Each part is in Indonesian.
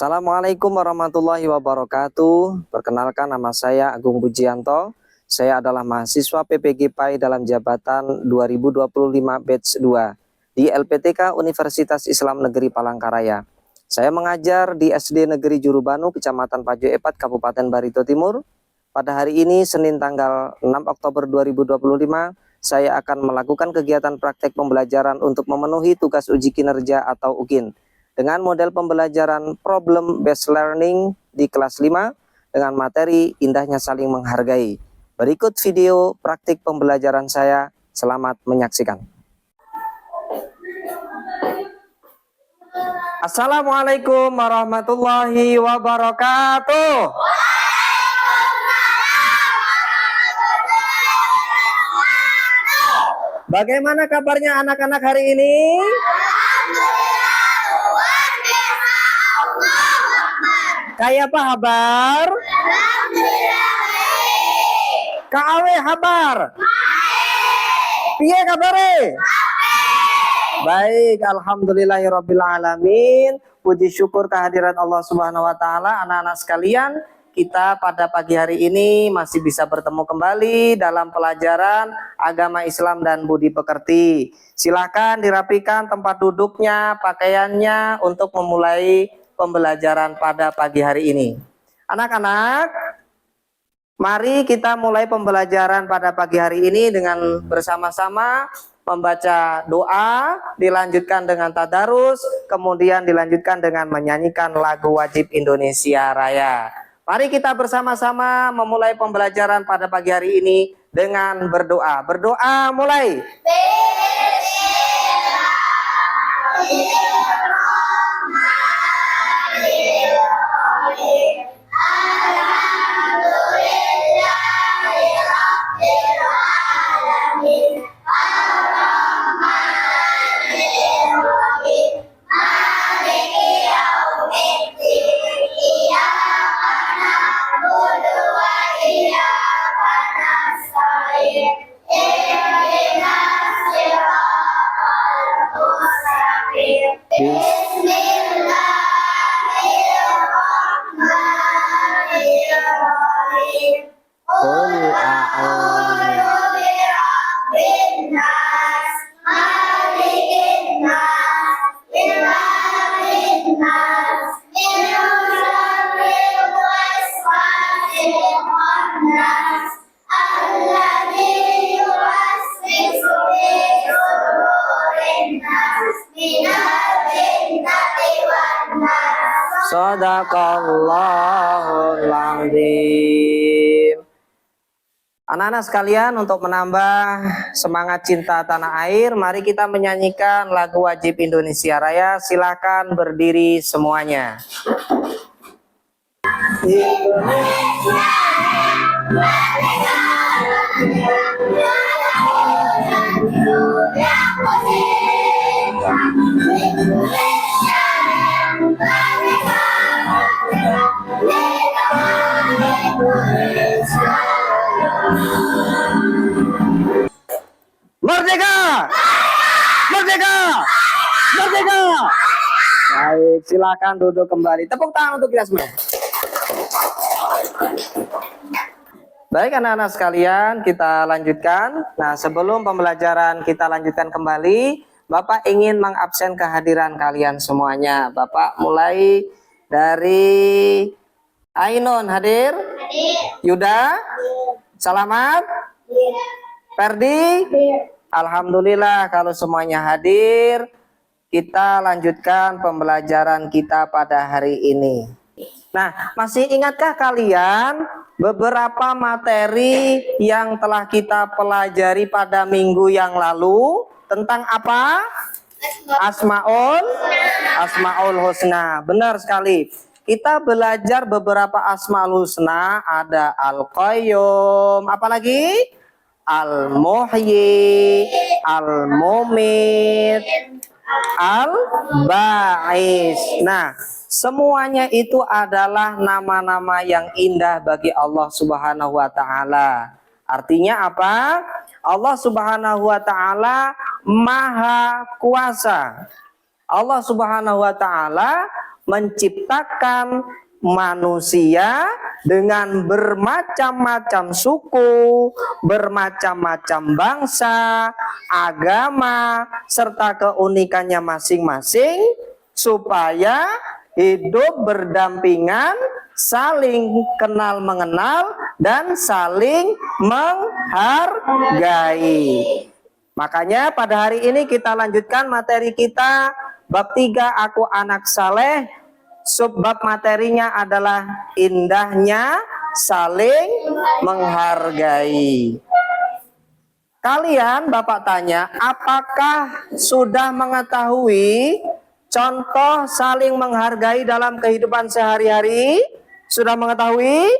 Assalamualaikum warahmatullahi wabarakatuh. Perkenalkan, nama saya Agung Pujianto. Saya adalah mahasiswa PPG PAI dalam jabatan 2025 batch 2 di LPTK Universitas Islam Negeri Palangkaraya. Saya mengajar di SD Negeri Jurubanu, Kecamatan Pajo Epat, Kabupaten Barito Timur. Pada hari ini, Senin tanggal 6 Oktober 2025, saya akan melakukan kegiatan praktek pembelajaran untuk memenuhi tugas uji kinerja atau UKIN dengan model pembelajaran problem based learning di kelas 5 dengan materi indahnya saling menghargai. Berikut video praktik pembelajaran saya. Selamat menyaksikan. Assalamualaikum warahmatullahi wabarakatuh. Bagaimana kabarnya anak-anak hari ini? Kayak apa kabar? Kaawe kabar? Piye kabare? Baik, alhamdulillahirobbilalamin. Puji syukur kehadirat Allah Subhanahu wa taala. Anak-anak sekalian, kita pada pagi hari ini masih bisa bertemu kembali dalam pelajaran agama Islam dan budi pekerti. Silakan dirapikan tempat duduknya, pakaiannya untuk memulai pembelajaran pada pagi hari ini. Anak-anak, mari kita mulai pembelajaran pada pagi hari ini dengan bersama-sama membaca doa, dilanjutkan dengan tadarus, kemudian dilanjutkan dengan menyanyikan lagu wajib Indonesia Raya. Mari kita bersama-sama memulai pembelajaran pada pagi hari ini dengan berdoa. Berdoa mulai. Shadaqallahul azim. Anak-anak sekalian, untuk menambah semangat cinta tanah air, mari kita menyanyikan lagu wajib Indonesia Raya. Silakan berdiri semuanya. Indonesia merdeka, merdeka, merdeka. Baik, silakan duduk kembali. Tepuk tangan untuk kita semua. Baik anak-anak sekalian, kita lanjutkan. Nah, sebelum pembelajaran kita lanjutkan kembali, Bapak ingin mengabsen kehadiran kalian semuanya. Bapak mulai dari Ainon, hadir? Hadir. Yuda? Selamat? Hadir. Ferdi? Hadir. Alhamdulillah kalau semuanya hadir. Kita lanjutkan pembelajaran kita pada hari ini. Nah, masih ingatkah kalian beberapa materi yang telah kita pelajari pada minggu yang lalu? Tentang apa? Asmaul Husna. Benar sekali. Kita belajar beberapa Asmaul Husna. Ada Al-Qayyum. Apalagi? Al-Muhyi, Al-Mumit, Al-Ba'is. Nah, semuanya itu adalah nama-nama yang indah bagi Allah Subhanahu wa taala. Artinya apa? Allah Subhanahu wa taala Maha Kuasa. Allah Subhanahu wa taala menciptakan manusia dengan bermacam-macam suku, bermacam-macam bangsa, agama, serta keunikannya masing-masing, supaya hidup berdampingan, saling kenal mengenal, dan saling menghargai. Makanya pada hari ini kita lanjutkan materi kita bab 3 Aku Anak Saleh. Subbab materinya adalah indahnya saling menghargai. Kalian, Bapak tanya, apakah sudah mengetahui contoh saling menghargai dalam kehidupan sehari-hari? Sudah mengetahui?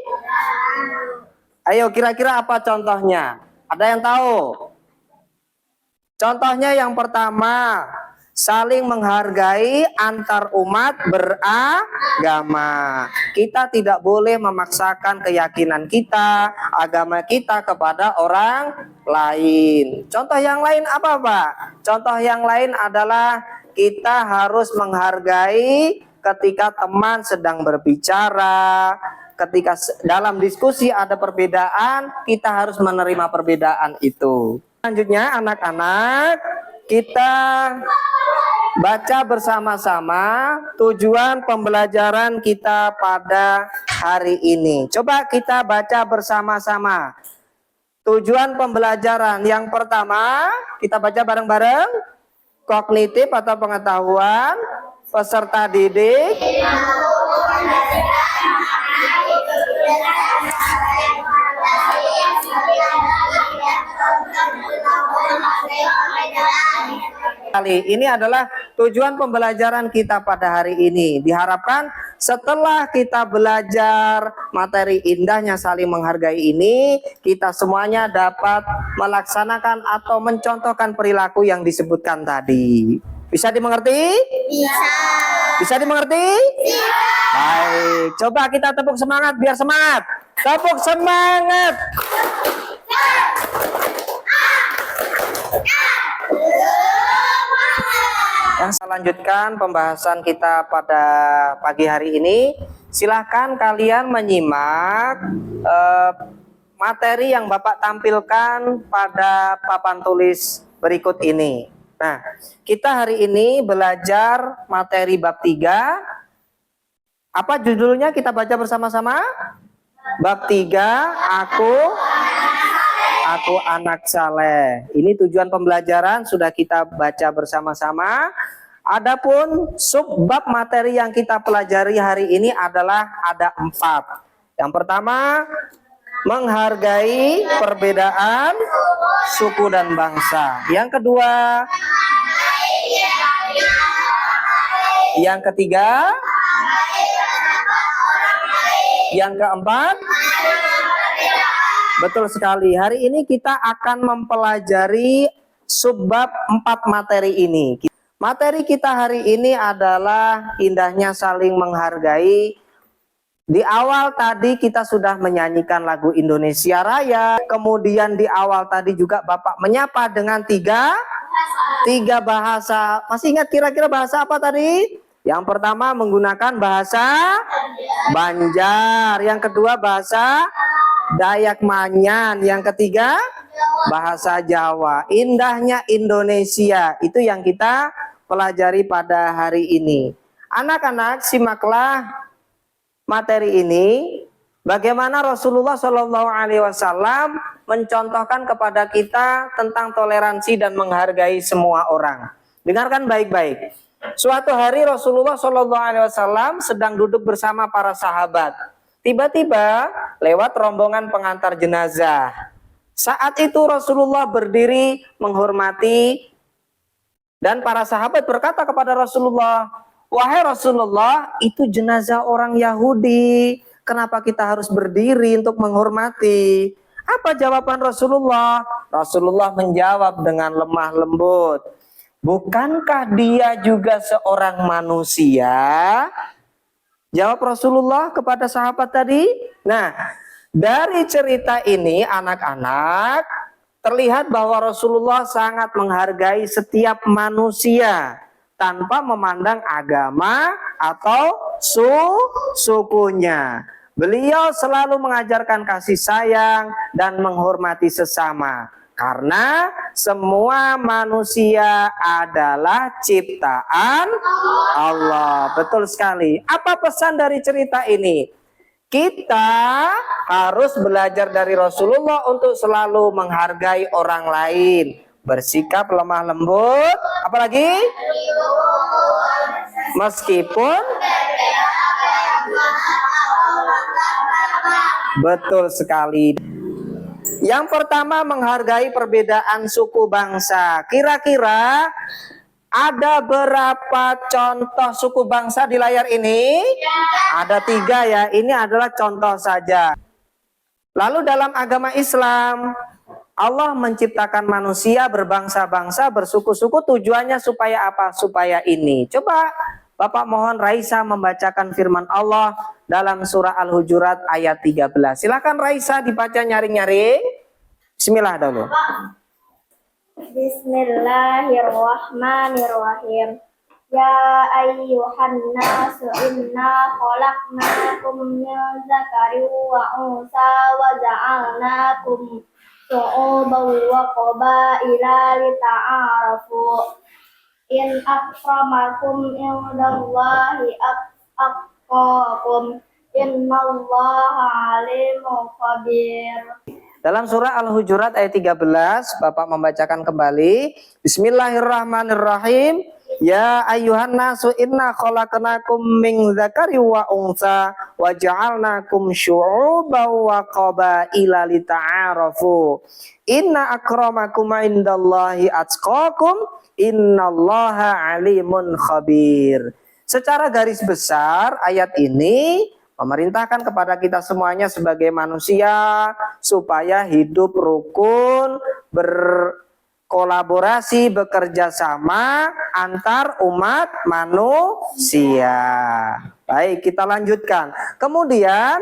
Ayo, kira-kira apa contohnya? Ada yang tahu? Contohnya yang pertama, saling menghargai antar umat beragama. Kita tidak boleh memaksakan keyakinan kita, agama kita kepada orang lain. Contoh yang lain apa, Pak? Contoh yang lain adalah kita harus menghargai ketika teman sedang berbicara, ketika dalam diskusi ada perbedaan, kita harus menerima perbedaan itu. Selanjutnya, anak-anak, kita baca bersama-sama tujuan pembelajaran kita pada hari ini. Coba kita baca bersama-sama. Tujuan pembelajaran yang pertama, kita baca bareng-bareng. Kognitif atau pengetahuan peserta didik. Ini adalah tujuan pembelajaran kita pada hari ini. Diharapkan setelah kita belajar materi indahnya saling menghargai ini, kita semuanya dapat melaksanakan atau mencontohkan perilaku yang disebutkan tadi. Bisa dimengerti? Bisa. Bisa dimengerti? Bisa. Baik, coba kita tepuk semangat biar semangat. Tepuk semangat. Yang selanjutkan pembahasan kita pada pagi hari ini, silahkan kalian menyimak materi yang Bapak tampilkan pada papan tulis berikut ini. Nah, kita hari ini belajar materi bab 3. Apa judulnya? Kita baca bersama-sama. Bab 3, Aku Anak Saleh. Ini tujuan pembelajaran sudah kita baca bersama-sama. Adapun subbab materi yang kita pelajari hari ini adalah ada 4. Yang pertama, menghargai perbedaan suku dan bangsa. Yang kedua, yang ketiga, yang keempat, betul sekali. Hari ini kita akan mempelajari subbab 4 materi ini. Materi kita hari ini adalah indahnya saling menghargai. Di awal tadi kita sudah menyanyikan lagu Indonesia Raya. Kemudian di awal tadi juga Bapak menyapa dengan tiga bahasa. Masih ingat kira-kira bahasa apa tadi? Yang pertama menggunakan bahasa Banjar. Yang kedua bahasa Dayak Manyan, yang ketiga bahasa Jawa. Indahnya Indonesia, itu yang kita pelajari pada hari ini. Anak-anak, simaklah materi ini. Bagaimana Rasulullah SAW mencontohkan kepada kita tentang toleransi dan menghargai semua orang. Dengarkan baik-baik. Suatu hari Rasulullah SAW sedang duduk bersama para sahabat. Tiba-tiba lewat rombongan pengantar jenazah. Saat itu Rasulullah berdiri menghormati, dan para sahabat berkata kepada Rasulullah, "Wahai Rasulullah, itu jenazah orang Yahudi. Kenapa kita harus berdiri untuk menghormati?" Apa jawaban Rasulullah? Rasulullah menjawab dengan lemah lembut, "Bukankah dia juga seorang manusia?" Jawab Rasulullah kepada sahabat tadi. Nah, dari cerita ini anak-anak terlihat bahwa Rasulullah sangat menghargai setiap manusia tanpa memandang agama atau sukunya. Beliau selalu mengajarkan kasih sayang dan menghormati sesama. Karena semua manusia adalah ciptaan Allah. Betul sekali. Apa pesan dari cerita ini? Kita harus belajar dari Rasulullah untuk selalu menghargai orang lain. Bersikap lemah lembut. Apalagi? Meskipun betul sekali. Yang pertama, menghargai perbedaan suku bangsa. Kira-kira ada berapa contoh suku bangsa di layar ini? Ada 3 ya. Ini adalah contoh saja. Lalu dalam agama Islam, Allah menciptakan manusia berbangsa-bangsa, bersuku-suku. Tujuannya supaya apa? Supaya ini. Coba Bapak mohon Raisa membacakan firman Allah dalam surah Al-Hujurat ayat 13. Silakan Raisa dibaca nyaring-nyaring. Bismillah dulu. Bismillahirrahmanirrahim. Ya ayyuhan nasu inna khalaqnakum min dzakarin wa unsa wa ja'alnakum syu'uban wa qabaila lita'arafu. In akramakum indallahi atqakum. Innallaha alimun khabir. Dalam surah Al-Hujurat ayat 13, Bapak membacakan kembali. Bismillahirrahmanirrahim. Ya ayyuhan nasu inna khalaqnakum min dzakari wa unsa wa ja'alnakum syu'uban wa qabaila lita'arafu. Inna akramakum indallahi atqakum. Innallaha alimun khabir. Secara garis besar ayat ini memerintahkan kepada kita semuanya sebagai manusia supaya hidup rukun, berkolaborasi, bekerja sama antar umat manusia. Baik, kita lanjutkan. Kemudian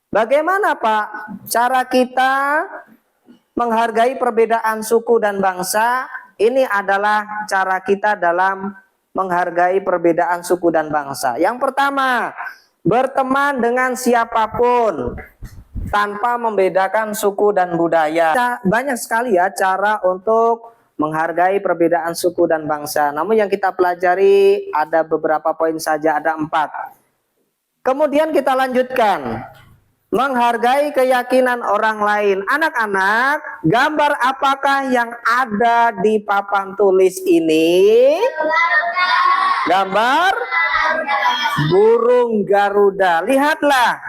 bagaimana Pak cara kita menghargai perbedaan suku dan bangsa? Ini adalah cara kita dalam menghargai perbedaan suku dan bangsa. Yang pertama, berteman dengan siapapun tanpa membedakan suku dan budaya. Banyak sekali ya cara untuk menghargai perbedaan suku dan bangsa. Namun yang kita pelajari ada beberapa poin saja, ada 4. Kemudian kita lanjutkan. Menghargai keyakinan orang lain. Anak-anak, gambar apakah yang ada di papan tulis ini? Gambar burung Garuda. Lihatlah,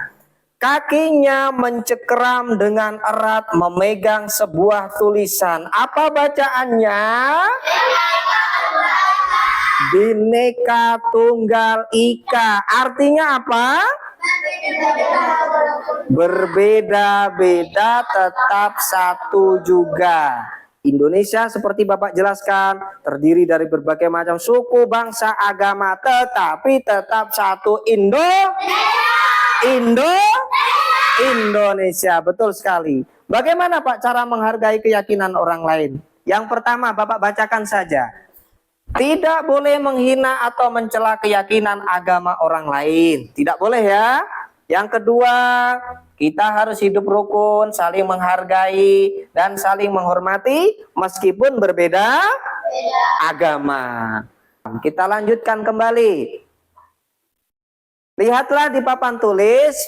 kakinya mencekram dengan erat memegang sebuah tulisan. Apa bacaannya? Bhinneka Tunggal Ika. Artinya apa? Berbeda-beda tetap satu juga. Indonesia seperti Bapak jelaskan terdiri dari berbagai macam suku, bangsa, agama, tetapi tetap satu Indonesia. Betul sekali. Bagaimana Pak cara menghargai keyakinan orang lain? Yang pertama Bapak bacakan saja. Tidak boleh menghina atau mencela keyakinan agama orang lain. Tidak boleh ya. Yang kedua, kita harus hidup rukun, saling menghargai dan saling menghormati meskipun berbeda agama. Kita lanjutkan kembali. Lihatlah di papan tulis,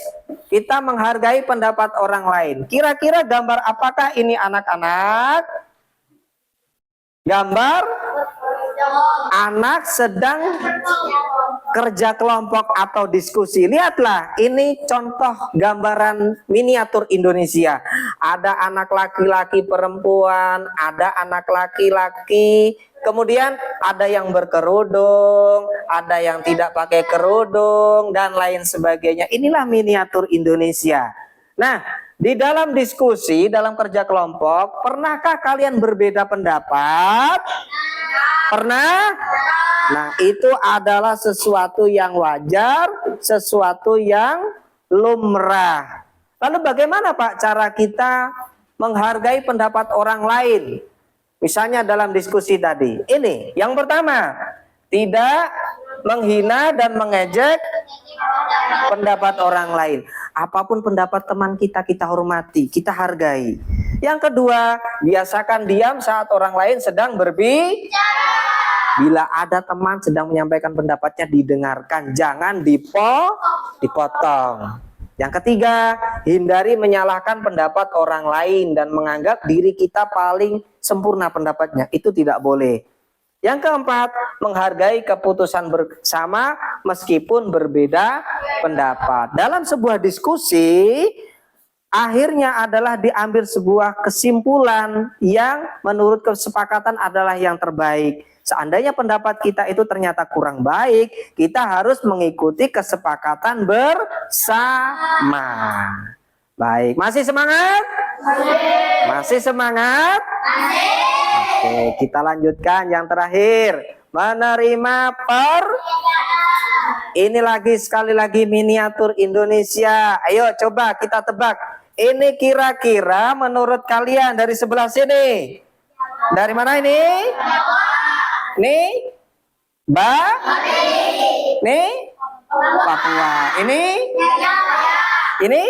kita menghargai pendapat orang lain. Kira-kira gambar apakah ini anak-anak? Gambar anak sedang kerja kelompok atau diskusi. Lihatlah, ini contoh gambaran miniatur Indonesia. Ada anak laki-laki perempuan, ada anak laki-laki, kemudian ada yang berkerudung, ada yang tidak pakai kerudung, dan lain sebagainya. Inilah miniatur Indonesia. Nah, di dalam diskusi, dalam kerja kelompok, pernahkah kalian berbeda pendapat? Pernah? Nah, itu adalah sesuatu yang wajar, sesuatu yang lumrah. Lalu bagaimana Pak cara kita menghargai pendapat orang lain? Misalnya dalam diskusi tadi. Ini, yang pertama, tidak menghina dan mengejek pendapat orang lain. Apapun pendapat teman kita, kita hormati, kita hargai. Yang kedua, biasakan diam saat orang lain sedang berbicara. Bila ada teman sedang menyampaikan pendapatnya, didengarkan, jangan dipotong. Yang ketiga, hindari menyalahkan pendapat orang lain dan menganggap diri kita paling sempurna pendapatnya. Itu tidak boleh. Yang keempat, menghargai keputusan bersama meskipun berbeda pendapat. Dalam sebuah diskusi, akhirnya adalah diambil sebuah kesimpulan yang menurut kesepakatan adalah yang terbaik. Seandainya pendapat kita itu ternyata kurang baik, kita harus mengikuti kesepakatan bersama. Baik, masih semangat? Masih semangat? Oke, kita lanjutkan yang terakhir. Menerima ini lagi sekali lagi miniatur Indonesia. Ayo coba kita tebak. Ini kira-kira menurut kalian dari sebelah sini. Dari mana ini? Nih? Nih? Papua. Ini? Ini?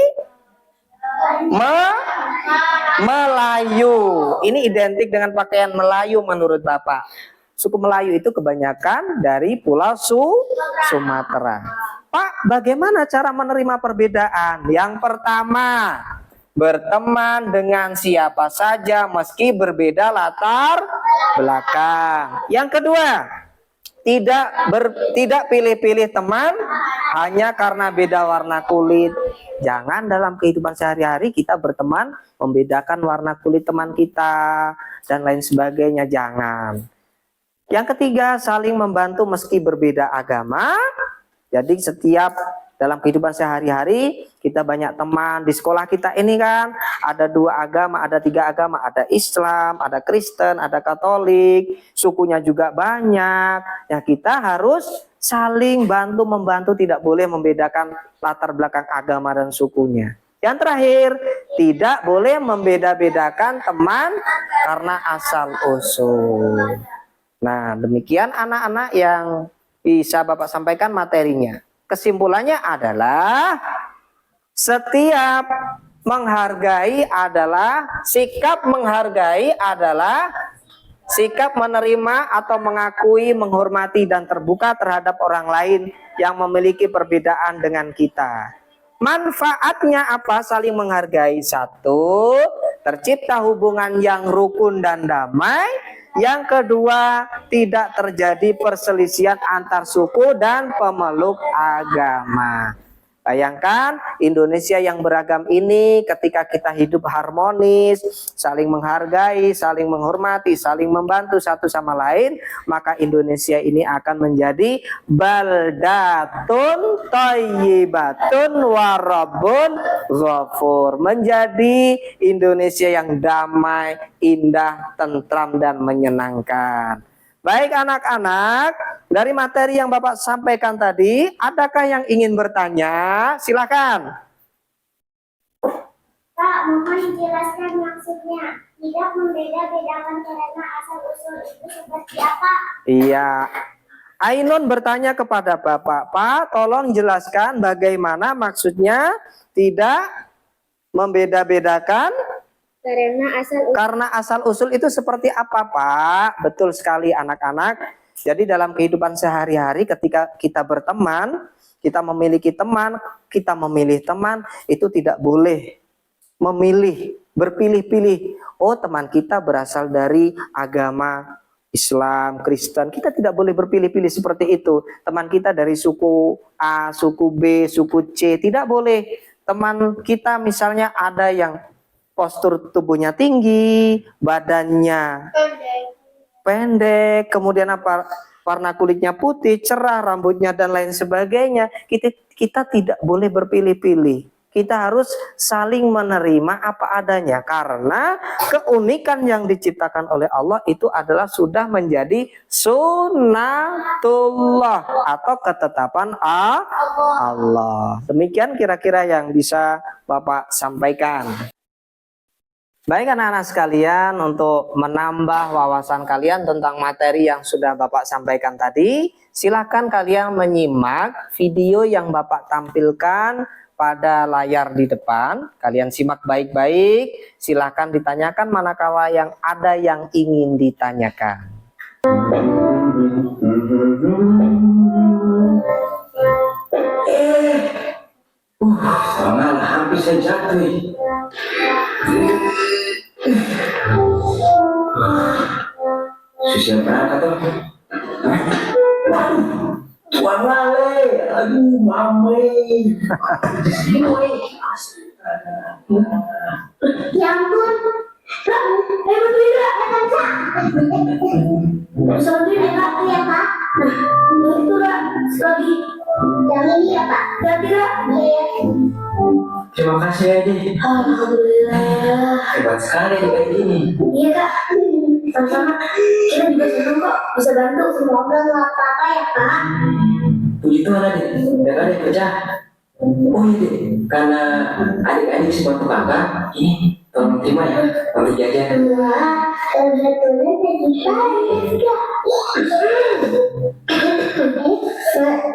Melayu. Ini identik dengan pakaian Melayu menurut Bapak. Suku Melayu itu kebanyakan dari Pulau Sumatera. Pak, bagaimana cara menerima perbedaan? Yang pertama, berteman dengan siapa saja meski berbeda latar belakang. Yang kedua, tidak pilih-pilih teman hanya karena beda warna kulit. Jangan dalam kehidupan sehari-hari kita berteman membedakan warna kulit teman kita dan lain sebagainya, jangan. Yang ketiga, saling membantu meski berbeda agama. Jadi setiap dalam kehidupan sehari-hari kita banyak teman. Di sekolah kita ini kan ada 2 agama, ada 3 agama, ada Islam, ada Kristen, ada Katolik, sukunya juga banyak. Ya, kita harus saling bantu membantu, tidak boleh membedakan latar belakang agama dan sukunya. Yang terakhir, tidak boleh membeda-bedakan teman karena asal usul. Nah, demikian anak-anak yang bisa Bapak sampaikan materinya. Kesimpulannya adalah setiap menghargai adalah sikap menghargai adalah sikap menerima atau mengakui, menghormati dan terbuka terhadap orang lain yang memiliki perbedaan dengan kita. Manfaatnya apa saling menghargai? 1, tercipta hubungan yang rukun dan damai. Yang kedua, tidak terjadi perselisihan antar suku dan pemeluk agama. Bayangkan Indonesia yang beragam ini ketika kita hidup harmonis, saling menghargai, saling menghormati, saling membantu satu sama lain, maka Indonesia ini akan menjadi baldatun thayyibatun warabun ghafur. Menjadi Indonesia yang damai, indah, tentram dan menyenangkan. Baik anak-anak, dari materi yang Bapak sampaikan tadi, adakah yang ingin bertanya? Silakan. Pak, mohon dijelaskan maksudnya. Tidak membeda-bedakan karena asal-usul itu seperti apa? Iya. Ainun bertanya kepada Bapak, Pak, tolong jelaskan bagaimana maksudnya tidak membeda-bedakan karena asal usul itu seperti apa, Pak? Betul sekali anak-anak. Jadi dalam kehidupan sehari-hari ketika kita berteman, kita memiliki teman, kita memilih teman, itu tidak boleh memilih, berpilih-pilih. Oh, teman kita berasal dari agama Islam, Kristen. Kita tidak boleh berpilih-pilih seperti itu. Teman kita dari suku A, suku B, suku C, tidak boleh. Teman kita misalnya ada yang postur tubuhnya tinggi, badannya pendek, kemudian apa, warna kulitnya putih, cerah, rambutnya dan lain sebagainya. Kita tidak boleh berpilih-pilih. Kita harus saling menerima apa adanya, karena keunikan yang diciptakan oleh Allah itu adalah sudah menjadi sunnatullah atau ketetapan Allah. Demikian kira-kira yang bisa Bapak sampaikan. Baik anak-anak sekalian, untuk menambah wawasan kalian tentang materi yang sudah Bapak sampaikan tadi, silakan kalian menyimak video yang Bapak tampilkan pada layar di depan. Kalian simak baik-baik, silakan ditanyakan manakala yang ada yang ingin ditanyakan. Malah hampir saya jatuh. Susah berangkat tuh. Tuan Lale, aduh mame. Ya ampun. Kak, bantuin Kak, Kak. Bisa bantuin ya Kak, ya Kak. Nah, itu Kak, lagi. Yang ini ya Kak, ganti Kak. Iya. Terima kasih ya, Dik. Alhamdulillah. Hebat sekali kayak gini. Iya Kak, sama-sama. Kita juga senang kok bisa bantu. Semoga nggak apa-apa ya Kak. Puji Tuhan, Adik. Udah kan kerja. Oh iya, Dik. Karena adik-adik sebantu kakak, ini tolong terima ya untuk jajan. Wah, sebetulnya tadi pagi Kak.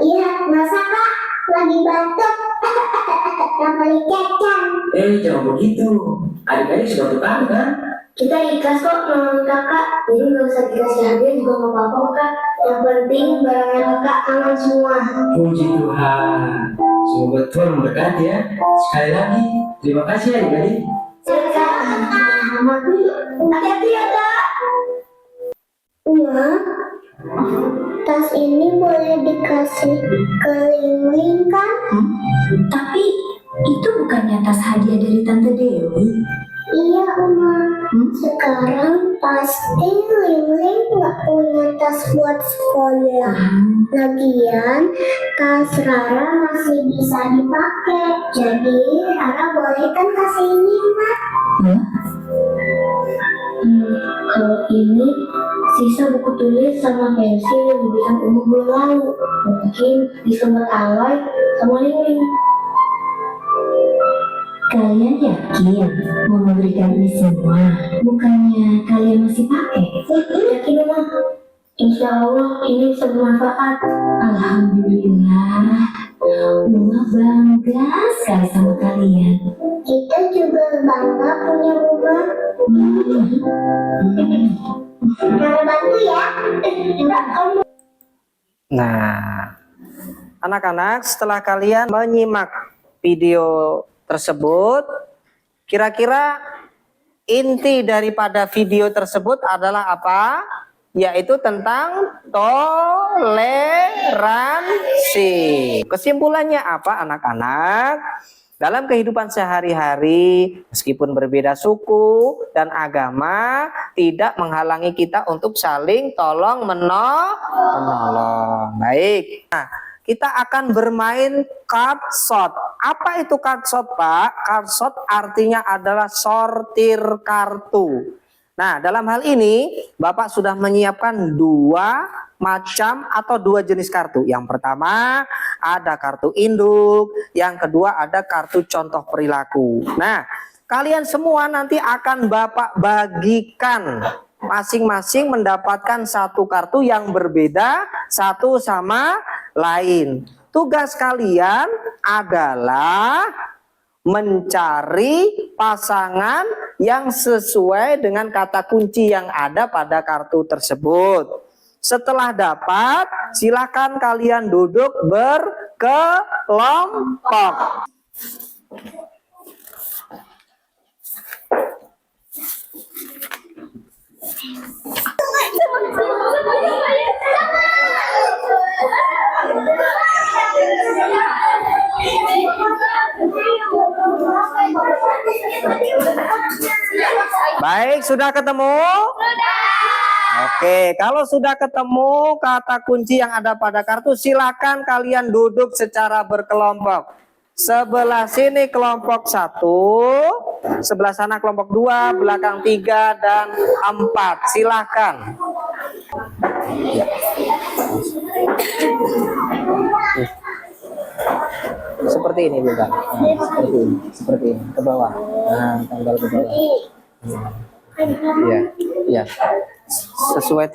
Iya, masa Kak lagi batuk. Kembali jajan. Jangan begitu. Adik-adik sebantu kakak kan? Kita ikhlas kok nolongin kakak. Jadi nggak usah dikasih hadiah juga nggak apa-apa kok, Kak. Yang penting barangnya kakak aman semua. Puji Tuhan. Semoga Tuhan memberkati ya. Sekali lagi, terima kasih ya adik-adik. Sama dulu. Hati-hati ya Kak. Ya, tas ini boleh dikasih ke Ling kan? Tapi itu bukannya tas hadiah dari Tante Dewi? Iya Uma. Sekarang pasti Ling nggak punya tas buat sekolah. Lagian tas Rara masih bisa dipakai. Jadi Rara boleh kan kasih ini Mak? Hah? Kalau ini sisa buku tulis sama pensil yang diberikan Uma bulan lalu. Mungkin disumbat alay sama Ling. Kalian yakin mau memberikan ini semua? Bukannya kalian masih pakai? Yakin Uma? Insya Allah ini bisa bermanfaat. Alhamdulillah. Uma bangga sekali sama kalian. Kita juga bangga punya Uma. Rara bantu ya. Kamu Nah, anak-anak, setelah kalian menyimak video tersebut, kira-kira inti daripada video tersebut adalah apa? Yaitu tentang toleransi. Kesimpulannya apa anak-anak? Dalam kehidupan sehari-hari, meskipun berbeda suku dan agama, tidak menghalangi kita untuk saling tolong menolong. Baik. Nah, kita akan bermain card shot. Apa itu card shot, Pak? Card shot artinya adalah sortir kartu. Nah, dalam hal ini Bapak sudah menyiapkan dua macam atau dua jenis kartu. Yang pertama ada kartu induk, yang kedua ada kartu contoh perilaku. Nah, kalian semua nanti akan Bapak bagikan, masing-masing mendapatkan satu kartu yang berbeda satu sama lain. Tugas kalian adalah mencari pasangan yang sesuai dengan kata kunci yang ada pada kartu tersebut. Setelah dapat, silakan kalian duduk berkelompok. Baik, sudah ketemu? Oke, kalau sudah ketemu kata kunci yang ada pada kartu, silakan kalian duduk secara berkelompok. Sebelah sini kelompok 1, sebelah sana kelompok 2, belakang 3 dan 4. Silakan. Seperti ini juga. Nah, seperti ini ke bawah. Nah, tanggal ke bawah. Iya, iya. Sesuai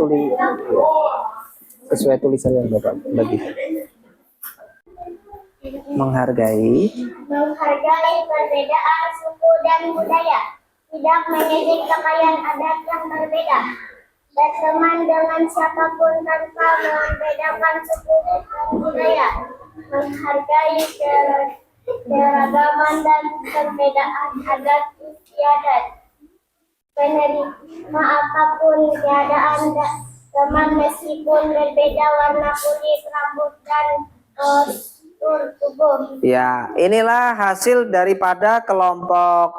tulisan yang Bapak bagi. Menghargai perbedaan suku dan budaya, tidak mengejek pakaian adat yang berbeda, berteman dengan siapapun tanpa membedakan suku dan budaya, menghargai keragaman dan perbedaan adat istiadat, menerima apapun keadaan teman meskipun berbeda warna kulit, rambut, dan tubuh. Ya, inilah hasil daripada kelompok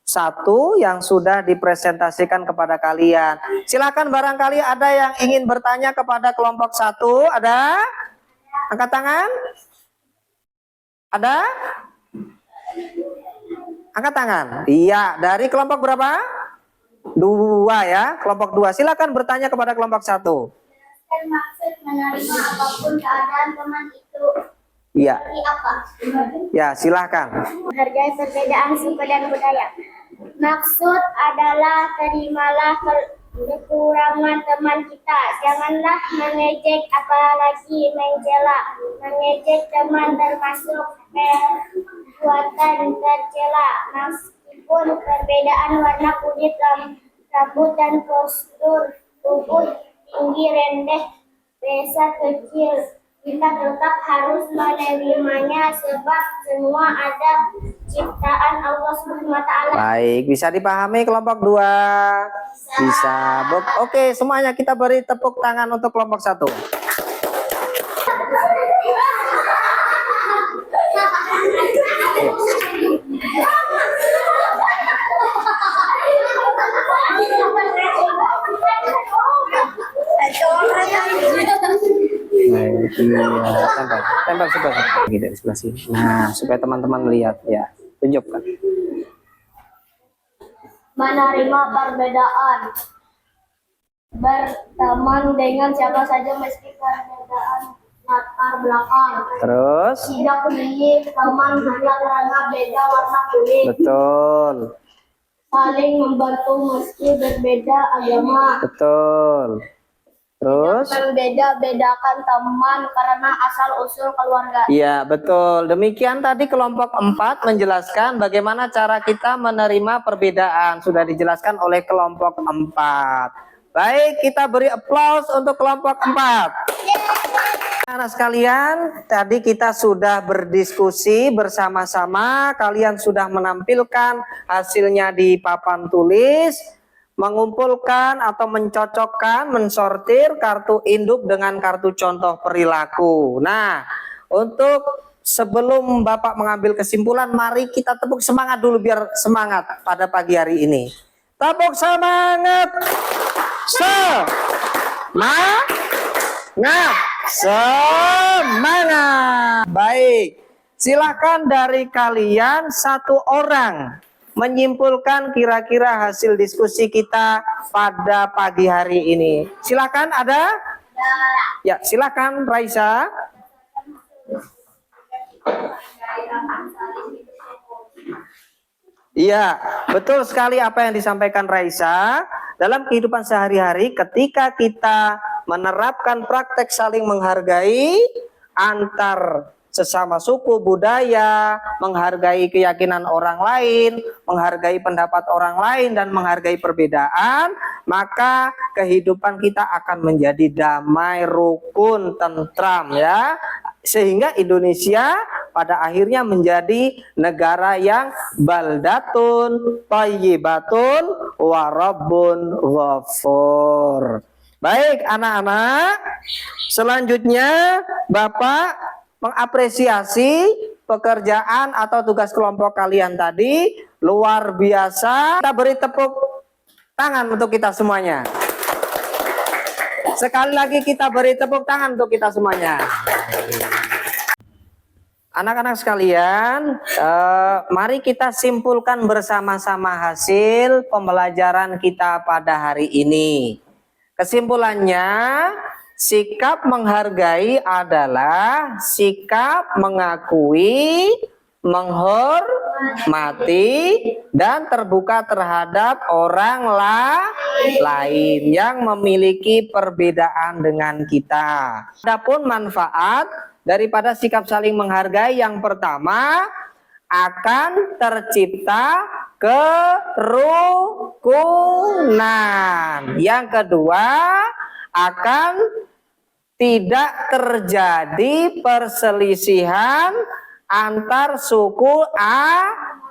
1 yang sudah dipresentasikan kepada kalian. Silakan barangkali ada yang ingin bertanya kepada kelompok 1. Ada? Angkat tangan. Ada? Angkat tangan. Iya, dari kelompok berapa? 2 ya, kelompok 2. Silakan bertanya kepada kelompok 1. Maksud menerima apapun keadaan teman itu. Iya. Apa? Ya, silahkan. Menghargai perbedaan suku dan budaya. Maksud adalah terimalah kekurangan teman kita. Janganlah mengejek apalagi mencela. Mengejek teman termasuk perbuatan tercela. Meskipun perbedaan warna kulit, rambut, dan postur tubuh, tinggi, rendeh, besar, kecil, kita tetap harus menerimanya sebab semua ada ciptaan Allah SWT. Baik, bisa dipahami kelompok 2? Bisa. Oke, semuanya kita beri tepuk tangan untuk kelompok 1. Tempel sebelah sini. Dari sebelah sini. Nah, supaya teman-teman melihat ya. Tunjukkan. Menerima perbedaan, berteman dengan siapa saja meski perbedaan latar belakang. Terus? Tidak pilih teman hanya karena beda warna kulit. Betul. Saling membantu meski berbeda agama. Betul. Terus? Membeda-bedakan teman karena asal-usul keluarga. Iya, betul. Demikian tadi kelompok 4 menjelaskan bagaimana cara kita menerima perbedaan. Sudah dijelaskan oleh kelompok 4. Baik, kita beri aplaus untuk kelompok 4. Anak sekalian, tadi kita sudah berdiskusi bersama-sama. Kalian sudah menampilkan hasilnya di papan tulis. Mengumpulkan atau mencocokkan, mensortir kartu induk dengan kartu contoh perilaku. Nah, untuk sebelum Bapak mengambil kesimpulan, mari kita tepuk semangat dulu biar semangat pada pagi hari ini. Tepuk semangat. Semangat. Baik, silakan dari kalian 1 orang menyimpulkan kira-kira hasil diskusi kita pada pagi hari ini. Silakan, ada? Ya, silakan Raisa. Iya, betul sekali apa yang disampaikan Raisa. Dalam kehidupan sehari-hari ketika kita menerapkan praktek saling menghargai antar sesama suku, budaya, menghargai keyakinan orang lain, menghargai pendapat orang lain, dan menghargai perbedaan, maka kehidupan kita akan menjadi damai, rukun, tentram ya. Sehingga Indonesia pada akhirnya menjadi negara yang baldatun, thayyibatun, wa rabbun ghafur. Baik anak-anak, selanjutnya Bapak mengapresiasi pekerjaan atau tugas kelompok kalian tadi. Luar biasa. Kita beri tepuk tangan untuk kita semuanya. Sekali lagi kita beri tepuk tangan untuk kita semuanya. Anak-anak sekalian, mari kita simpulkan bersama-sama hasil pembelajaran kita pada hari ini. Kesimpulannya, sikap menghargai adalah sikap mengakui, menghormati, mati, dan terbuka terhadap orang lain yang memiliki perbedaan dengan kita. Adapun manfaat daripada sikap saling menghargai, yang pertama akan tercipta kerukunan. Yang kedua, akan tidak terjadi perselisihan antar suku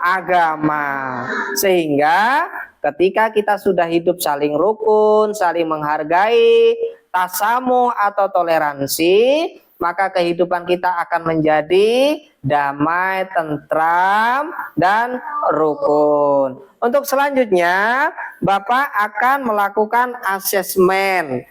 agama. Sehingga ketika kita sudah hidup saling rukun, saling menghargai, tasamuh atau toleransi, maka kehidupan kita akan menjadi damai, tentram, dan rukun. Untuk selanjutnya, Bapak akan melakukan asesmen.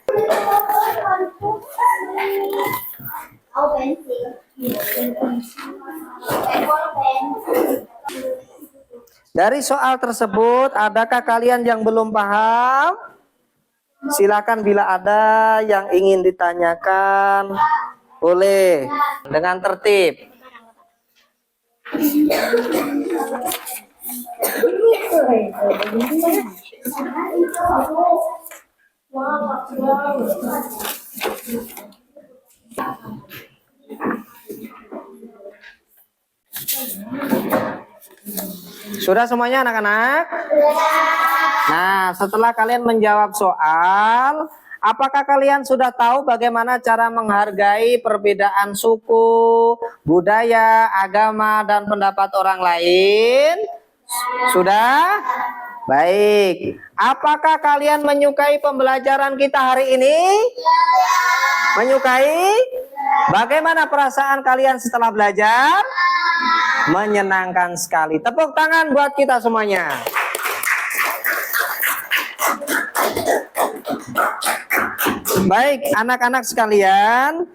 Dari soal tersebut, adakah kalian yang belum paham? Silakan bila ada yang ingin ditanyakan, boleh dengan tertib. Sudah semuanya anak-anak? Nah, setelah kalian menjawab soal, apakah kalian sudah tahu bagaimana cara menghargai perbedaan suku, budaya, agama, dan pendapat orang lain? Sudah? Baik. Apakah kalian menyukai pembelajaran kita hari ini? Menyukai? Bagaimana perasaan kalian setelah belajar? Menyenangkan sekali. Tepuk tangan buat kita semuanya. Baik, anak-anak sekalian.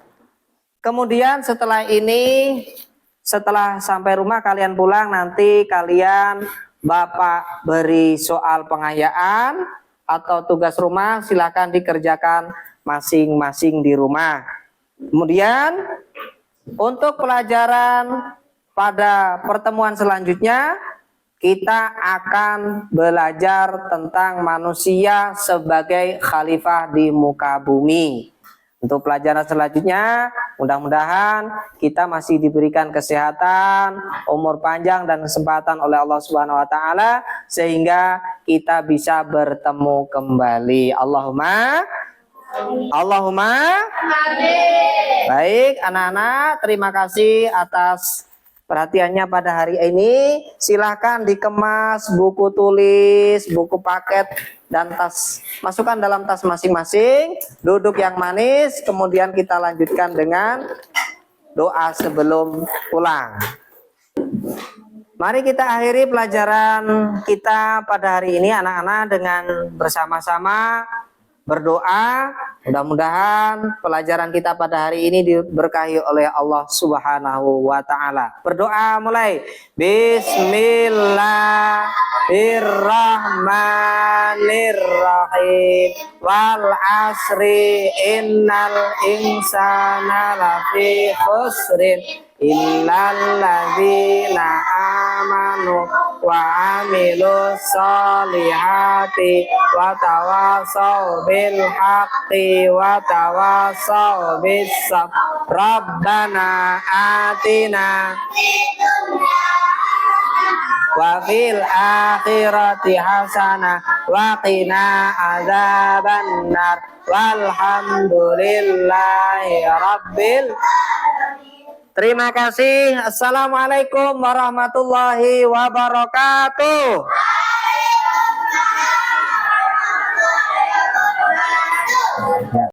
Kemudian setelah ini, setelah sampai rumah kalian pulang, nanti kalian Bapak beri soal pengayaan atau tugas rumah, silakan dikerjakan masing-masing di rumah. Kemudian untuk pelajaran pada pertemuan selanjutnya, kita akan belajar tentang manusia sebagai khalifah di muka bumi. Untuk pelajaran selanjutnya, mudah-mudahan kita masih diberikan kesehatan, umur panjang, dan kesempatan oleh Allah Subhanahu wa Ta'ala, sehingga kita bisa bertemu kembali. Allahumma baik, anak-anak, terima kasih atas perhatiannya pada hari ini. Silahkan dikemas buku tulis, buku paket, dan tas. Masukkan dalam tas masing-masing. Duduk yang manis. Kemudian kita lanjutkan dengan doa sebelum pulang. Mari kita akhiri pelajaran kita pada hari ini, anak-anak, dengan bersama-sama berdoa. Mudah-mudahan pelajaran kita pada hari ini diberkahi oleh Allah Subhanahu wa Ta'ala. Berdoa mulai. Bismillahirrahmanirrahim. Wal asri innal insana lafi khusrin illal ladzina amanu wa amilus solihati wa tawassaw bil haqqi wa tawassaw bis sabr. Rabbana atina wa fil akhirati hasanah wa qina adzabannar. Walhamdulillahi rabbil. Terima kasih. Assalamualaikum warahmatullahi wabarakatuh.